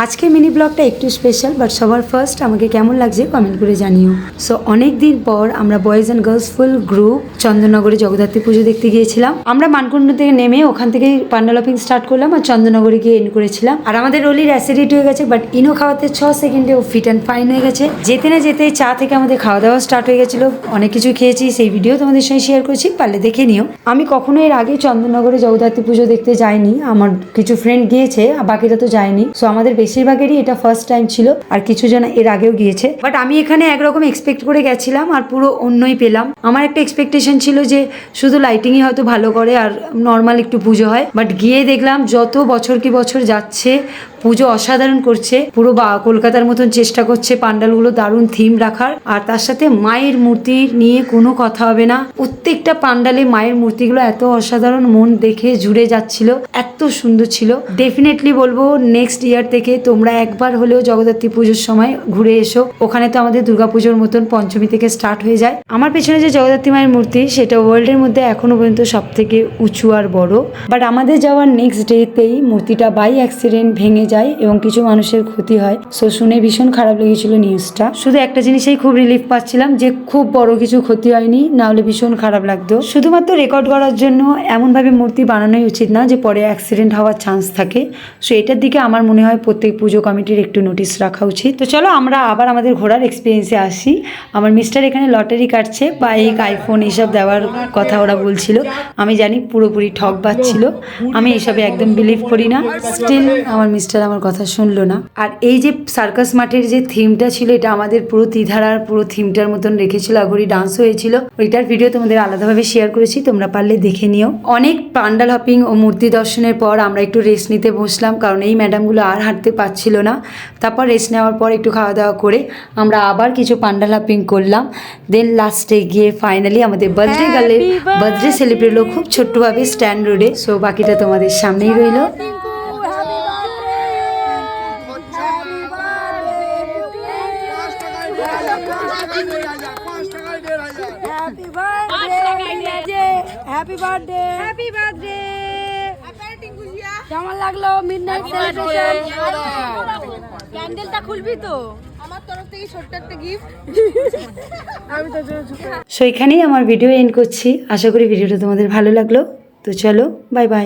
আজকে মিনি ব্লগটা একটু স্পেশাল, বাট সবার ফার্স্ট আমাকে কেমন লাগছে কমেন্ট করে জানিও। সো অনেক দিন পর আমরা boys and girls full group চন্দননগরে জগদ্ধাত্রী পুজো দেখতে গিয়েছিলাম। আমরা মানকুণ্ড থেকে নেমে ওখান থেকেই পান্ডা লপিং স্টার্ট করলাম আর চন্দননগরে গিয়ে এন্ড করেছিলাম। আর আমাদের রোলির অ্যাসিডিটি হয়ে গেছে, বাট ইনো খাওয়াতে 6 সেকেন্ডে ও ফিট অ্যান্ড ফাইন হয়ে গেছে। যেতে না যেতে চা থেকে আমাদের খাওয়া দাওয়া স্টার্ট হয়ে গেছিলো। অনেক কিছু খেয়েছি, সেই ভিডিও তোমাদের সঙ্গে শেয়ার করেছি, পারলে দেখে নিও। আমি কখনো এর আগে চন্দননগরে জগদ্ধাত্রী পুজো দেখতে যাইনি। আমার কিছু ফ্রেন্ড গিয়েছে, বাকিরা তো যায়নি। সো আমাদের বেশিরভাগেরই এটা ফার্স্ট টাইম ছিল, আর কিছু জন এর আগেও গিয়েছে। বাট আমি এখানে একরকম এক্সপেক্ট করে গেছিলাম আর পুরো অন্যই পেলাম। আমার একটা এক্সপেকটেশন ছিল যে শুধু লাইটিংই হয়তো ভালো করে আর নর্মাল একটু পুজো হয়, বাট গিয়ে দেখলাম যত বছর কি বছর যাচ্ছে পুজো অসাধারণ করছে। পুরো কলকাতার মতন চেষ্টা করছে পান্ডালগুলো দারুণ থিম রাখার, আর তার সাথে মায়ের মূর্তি নিয়ে কোনো কথা হবে না। প্রত্যেকটা পান্ডালে মায়ের মূর্তিগুলো এত অসাধারণ, মন দেখে জুড়ে যাচ্ছিল, এত সুন্দর ছিল। ডেফিনেটলি বলবো নেক্সট ইয়ার থেকে তোমরা একবার হলেও জগদ্ধাত্রী পুজোর সময় ঘুরে এসো। ওখানে তো আমাদের দুর্গাপুজোর মতন পঞ্চমী থেকে স্টার্ট হয়ে যায়। আমার পেছনে যে জগদ্ধাত্রী মায়ের মূর্তি, সেটা ওয়ার্ল্ডের মধ্যে এখনো পর্যন্ত সব থেকে উঁচু আর বড়। বাট আমাদের যাওয়ার নেক্সট ডেতেই মূর্তিটা বাই অ্যাক্সিডেন্ট ভেঙে যায় এবং কিছু মানুষের ক্ষতি হয়। সো শুনে ভীষণ খারাপ লেগেছিল নিউজটা। শুধু একটা জিনিসেই খুব রিলিফ পাচ্ছিলাম যে খুব বড় কিছু ক্ষতি হয়নি, না হলে ভীষণ খারাপ লাগতো। শুধুমাত্র রেকর্ড করার জন্য এমনভাবে মূর্তি বানানোই উচিত না যে পরে অ্যাক্সিডেন্ট হওয়ার চান্স থাকে। সো এটার দিকে আমার মনে হয় প্রত্যেক পুজো কমিটির একটু নোটিশ রাখা উচিত। তো চলো আমরা আবার আমাদের ঘোরার এক্সপিরিয়েন্সে আসি। আমার মিস্টার এখানে লটারি কাটছে, বাইক, আইফোন এইসব দেওয়ার কথা ওরা বলছিল। আমি জানি পুরোপুরি ঠক বাজছিল, আমি এসবে একদম বিলিভ করি না। স্টিল আমার মিস্টার আমার কথা শুনলো না। আর এই যে সার্কাস মাঠের যে থিমটা ছিল, এটা আমাদের পুরো ত্রিধারার পুরো থিমটার মতন রেখেছিল। আগরি ডান্সও হয়েছিল, ওইটার ভিডিও তোমাদের আলাদাভাবে শেয়ার করেছি, তোমরা পারলে দেখে নিও। অনেক পান্ডাল হপিং ও মূর্তি দর্শনের পর আমরা একটু রেস্ট নিতে বসলাম, কারণ এই ম্যাডামগুলো আর হাঁটতে পারছিল না। তারপর রেস্ট নেওয়ার পর একটু খাওয়া দাওয়া করে আমরা আবার কিছু পান্ডাল হপিং করলাম। দেন লাস্টে গিয়ে ফাইনালি আমাদের বার্থডে গার্লের বার্থডে সেলিব্রেট হলো খুব ছোট্টভাবে স্ট্যান্ড রোডে। সো বাকিটা তোমাদের সামনেই রইলো। Happy birthday, happy birthday. কেমন লাগলো মিডনাইট সেলিব্রেশন? ক্যান্ডেলটা খুলবি তো? আমার তরফ থেকে ছোট্ট একটা গিফট। আমি তো সো এখানেই আমার ভিডিও এন্ড করছি। আশা করি ভিডিওটা তোমাদের ভালো লাগলো। তো চলো, বাই বাই।